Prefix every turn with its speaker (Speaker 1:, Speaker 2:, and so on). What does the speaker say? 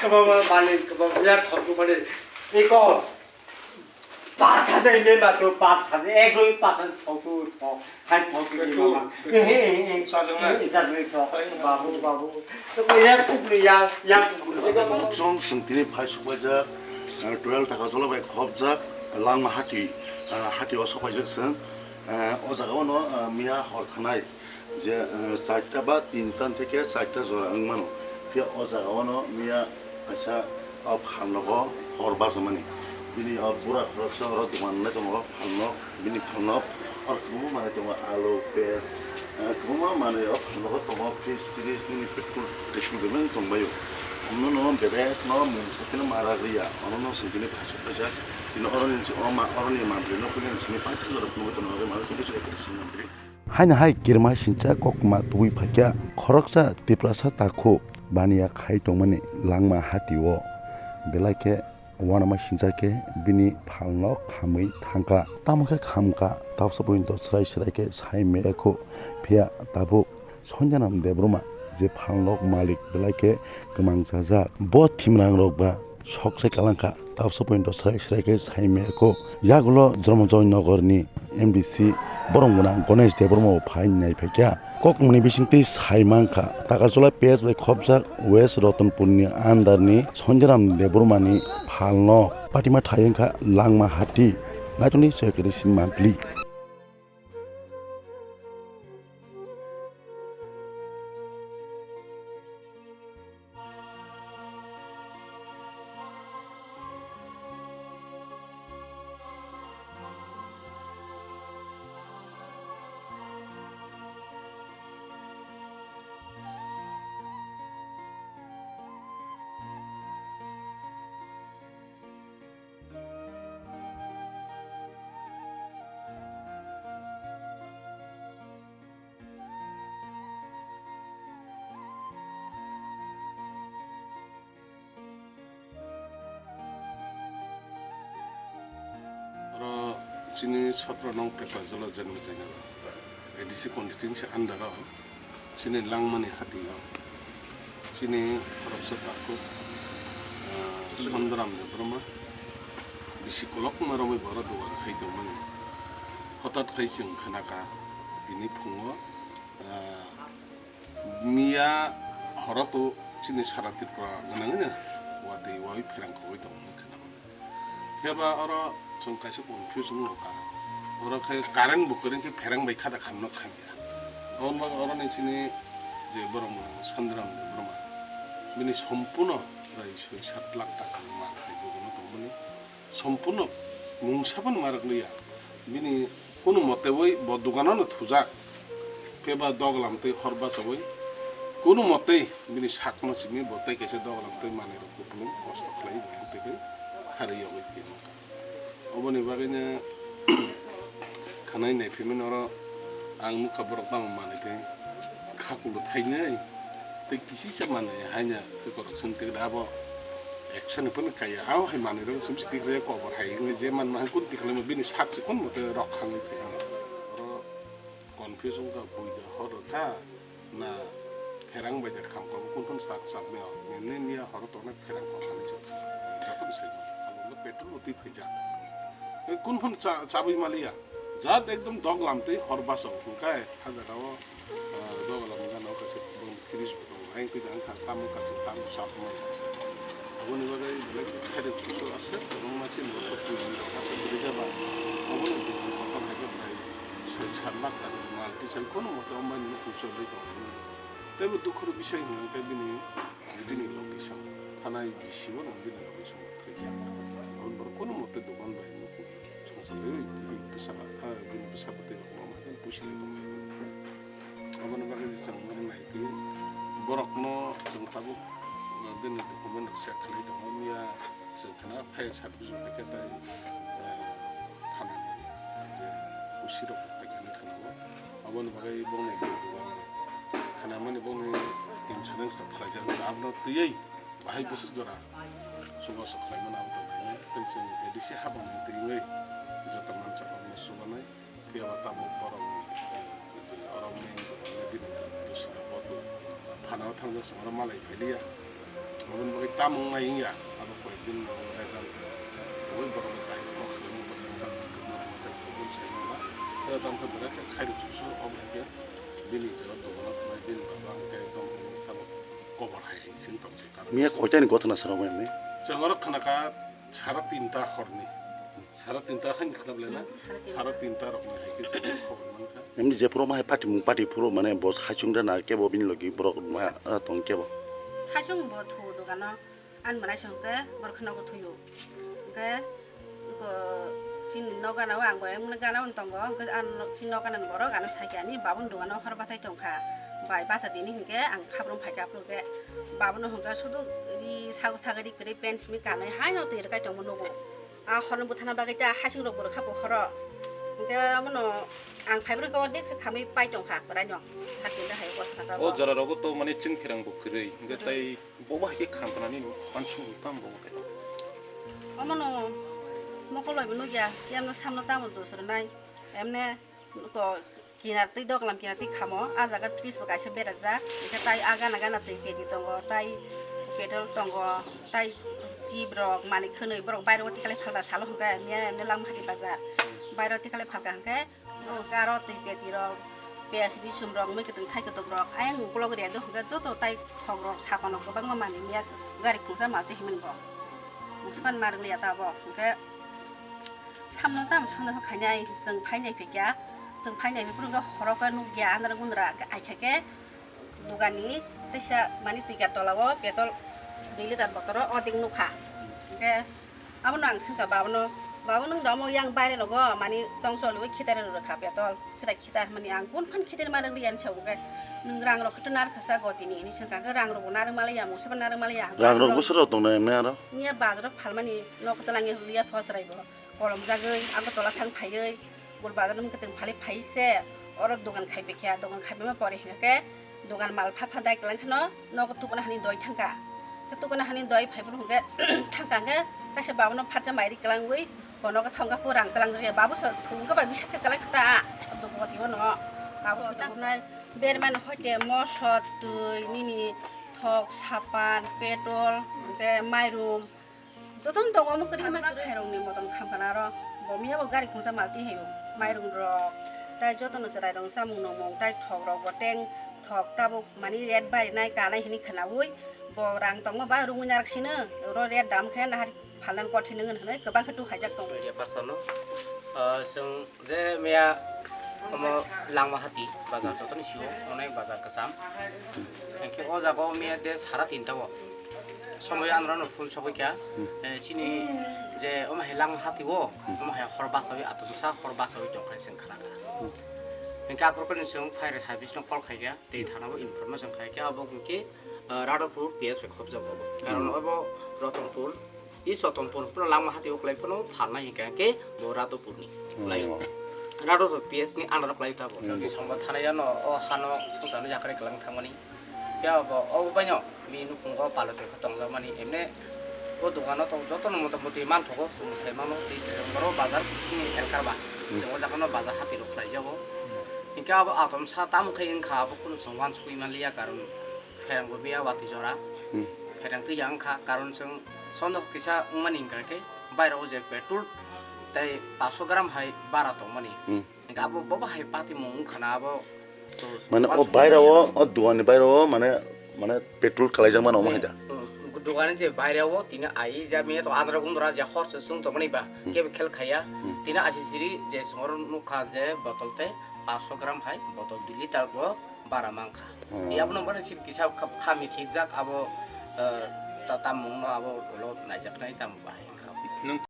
Speaker 1: 그만 말리 그만 야 덮고 말이 이거 바사대 있는 맛도 바사대 애그 바사 덮고 한 덮고 이거
Speaker 2: 사정은
Speaker 1: 이사도 바보 또 야 국리 야 국리
Speaker 3: 좀 승진이 80과자 도열 다가솔라바이 컵자 랑마 하티 하티 어서 과적선 어자가 오너 미야 헐타나이 제 사이트바 인탄 থেকে চারটা জোড়া আংমানো ফিয়া অজাগা ওনো মিয়া আচ্ছা ফালনগো হরবাসমানি বিনি বুড়া খরচা হর দোকানে দङ ফালনক বিনি ফালনক আর কুমু মানে দङ আলু পেঁয়াজ কুমু মানে ফালনগো দङ ফ্রিজ তিরিশ দিন পেট্রোল টেস্টু দেবেন দংবায়ো অন্য বেবেক ন মুনসাতিনো মারাগরিয়া অন্য সিদিনে ভাষা ভাষা দিন অরনি মামরিনো কুলিন সিনি পাঁচ জোড়া কুমু দङ মারা কুলিস একাদিসিন মামরি 하이나 하이 기르마 신짜 꼭마 두이 파캬 커럭자 디플라사 타쿠 바니야 카이 동마니 랑마 하티워 벨라케 와나마 신자케 비니 팔노 카무이 탕카 따무케 감카 다우서 보인도 스라이스라이케 사이메코 피아 다부 손자남 데브로마 제 팔노 말릭 벨라케 그망자자 보 팀랑 록바 석세 깔랑카 다우서 보인도 스라이스라이케 사이메코 야글로 드라마조이 너거니 MBC বরংগুনা গণেশ দেববর্মা ফাইন নাই ফেকিয়া ককমনি বিসিন্তি সাইমাংখা তাকারজলা পেজ বাই খবজাক ওয়েস্ট রতনপুরনি আন্দারনি সঞ্জরাম দেববর্মানি ফালনক পাটিমা থাইংখা লাংমা হাতি নাইতনি সহকারী সিনমান্টলি
Speaker 2: sini 17 nong pepa jolo janmi jana edisi konditing si andara sini langmani hati sini korupsi takhuk sandram debbarma bisi kolok maromi bora doa khaito mani hotat khaising khanaka dini phungo miya horoto sini saratir pra ganangnya wati wai pherang khoi tong khana heba ora 좀 가서 confuse 먹까 그렇게 가는 목걸이인지 배랑 mấy 카다 감nok 한이야 엄마 어른이 지니 이제 뭐라고 선드람 뭐라고 미니 সম্পূর্ণ রাইস 7 লাখ টাকা মার খাইতো কোনো তোমনি সম্পূর্ণ মুংসাবন মারগলিয়া মিনি কোনো মতে ওই দোকাননো থুজাক পেবা দগলামতে হরবা সবই কোনো মতে মিনি শাকনো সিমি বতাই কেসে দগলামতে মানে রকম কষ্ট খাই বয়ান থেকে খারিয়া ওই পেনো 어머니 바게냐 가나이 내피면 어러 앙무 가버럭 담은 만에 가꾸로 타이네 때 기시샤 만에 하냐 그거로 선택을 하고 액션을 보는 거야 아우 할 만에로 숨쉬기 그래 거버 하이 이제 만만 꾼띠 그러면 비니 삭스 꾼 못해 럭하는 거야 어러 컨퓨전가 보이다 허러다 나 배랑 바이다 감고 꾼꾼 삭삭며 내내니야 허러 또는 배랑 거 하는 척 자꾸 세고 아무 페트롤 어디 피자 কোনখন চাবি মালিয়া যাত একদম দগ লামতে হরবাস হুকায় হাজারাও দগ লাম গানাও কাছে 30 বছর আইন কই জান তাম কাছে তাম সাপ মাই অবনি বাগাই বলে খাইতে কিছু আছে এবং মাছি মত পুরি আছে বলে যাবা অবনি কথা থাকে প্রায় 6-7 লাখ টাকা মালটি চাই কোন মত অম্বানি চলবে তো তবে দুঃখের বিষয় নয় তাই বিনি লোকেশন থানায় বিশিব না বিনি লোকেশন থেকে কোনো মতে দোকান বাইরে bisa betul mama kan pusing itu apa namanya di sana naik borokno jeng tabuk dan itu kemudian saya kali itu ya sekarang pay satu juta kita tanah pusing itu bagian kanan apa namanya bong itu karena mana bong insurance itu pelajaran apa tuh ya bahaya besar jora suka sekolah mana apa tuh pensiun edisi habang itu ya jatuh manca orang subanai dia tamu orang ini lebih terus apa tuh tanah tanah semua malai pelia mungkin mereka tamung ngai ya abo ko din no rezan oi boro kai ko khum ko ta ko sai ma ta tam ka bra ka khai ru su o me ke bini jo to na ma bin ba ke dom tam ko ba hai sin to ke ka
Speaker 3: 미야 고때는 고트나 사람이 네
Speaker 2: 정어로 하나가 사라 틴다 허르니 사라 틴다 한 클럽래나 사라 틴다 로 나 이게 저 허르만가
Speaker 3: 엠니 제 프로 마해 파티뭉 파티 프로 마네 보스 하충다나 깨보 빈로기 프로 마 동깨보
Speaker 4: 사중 뭐 토도 가나 안 말아 정게 뭐 크나고 토요 그 이거 진 너가나 왕 거야 문 가나 온던 거그안 진너가는 거로 가는 사기 아니 바본 동안은 허르바타 정카 바이 바사디니 게 안 카브론 파이카프로게 바본은 혼자 소도 이 사고 사거리 그리 벤치미 가나 하이노도 이렇게 좀 놓고 아 허는 못하나 바게자 하싱로 보러 가고 허러 그러니까 뭐노 안 파이브를 거 넥스 감이 빠이 정카 그러냐 사진도 하고 왔다
Speaker 2: 어 저라고 또 많이 증피랑 뭐 그래 그러니까 따이 뭐가 이게 칸프라니 관충 못한 뭐
Speaker 4: 어머노 먹고来 누구야 em 삼노 담을 두스르나이 emne ko kina ti dok lam kina ti khamo aja ga please ba kaise beraja ke tai aga naga na ti ke di tongo tai pedal tongo tai si brok mani khonoi brok bairo ti kale phalda salo hongka emne lam hati bazar bairo ti kale phalka hongke karo ti pe ti ro PSD sumrok me ke tung thai ke tok rok ayang blog re do hongka joto tai thog rok sakono ko bang mani me gari khungsa ma ti himen bo musban mar liya ta bo hongke 삼는 땀 손으로 가냐이 성 파이네 비야 성 파이네 비프는 거 허러가 누기야 안으로 군드라 아이케게 누가니 뜻이 많이 뛰게 돌아와 배돌 빌리다 버터로 어딩 누카 이게 아무나 안 쓴가 바보는 너무 양 바이로고 많이 동서로 기다리러 가 배돌 기다 많이 안군 판 기다리 말을 리안 쳐오게 능랑으로 그트나르 가사고디니 이니 생각 랑으로 나르 말이야 무슨 나르 말이야
Speaker 3: 랑로 무스러 동네 엠네 알아
Speaker 4: 니야 바드로 팔만이 너그들랑이 리야 퍼스라이고 kolom jagai aku tolak tang phayoi bol bagadum keteng phali phaise orok dogan khaibe kya dogan khaibe ma pore heke dogan mal pha dai klang khno nok tukna hani doi thangka tukna hani doi phaibur hongke thangka ge taise babno phaja mairi klang wi bono ka thangka purang klang ge babu so thungka ba bisat klang khata do boti wono babu taknai berman hoite mosot tui nini thok sapan petrol ge mairum 저돈 동어 뭐 그리 막 해롱니 뭐던 캄파나로 몸이 하고 가리 공사 말티 해요 마이롱 로 따이 저돈 저라이롱 사무노몽 따이 턱로 버땡 턱 따복 많이 렛 바이 나이 가나 히니 khanaui 보랑 동어 바 룽냐락시는 로 렛 담खे 나하리 팔란 거티는 하네 그방 그도 하작 동
Speaker 5: dia pasano sing je mea omo langma hati bazar toton siwo onai bazar kasam enke o jago mea de sara tinta bo সময় আন্দোলন ফুল সবইকা চিনি যে ওমা হেলাং হাতিও ওমা হে হরবাসাবি আতুমসা হরবাসাবি দংখাই जों खानागा एंका प्रकरण जों फाइर साबिस न कल खायगा दै थानाबो इनफरमेशन खायगा अब गुके राडोपुर पीएस पे खब जाबो कारण अब रतनपुर इ सतनपुर पुरा लांमा हातिओ खलाइफोनो फालना हिका के राडोपुरनि लायो राडोपुर पीएस नि आनर खलाइ थाबो संग थानाया न अ हानो संसानो जाखरे गलां थांमानि ya bo o banyo mi nu kung ko palo te khotong la mani emne o dukano to joto no motamuti man thoko sum se mamo ti se ngoro bazar sini elkar ba se o jakano bazar hati ro khlai jabo inka ba atom sa tam khain kha bo kun songwan chukui man liya karon ferang bo biya wati jora ferang tu yang kha karon sung sono kisa mani ka ke baira o je petrol tai 500 gram hai 12 to mani inka bo bo hai pati mung khana bo
Speaker 3: মানে ও বাইরেও ও দোকানে বাইরেও মানে মানে পেট্রোল খালাই যামান ও মাইদা
Speaker 5: দোকানে যে বাইরেও তিনা আই যা মিয়া তো আদরা গুন্দরা যে খরচ সুং তো মানি বা কে খেল খাইয়া তিনা আসি সিরি যে সর নুখা যে বোতলতে 500 গ্রাম হাই বোতল 2 লিটার গো 12 মাংখা ইয়াবনো মানে সিট কিসা খামি ঠিক যাক আবো তাতামুং আবো লো নাইজাক নাই তাম বাই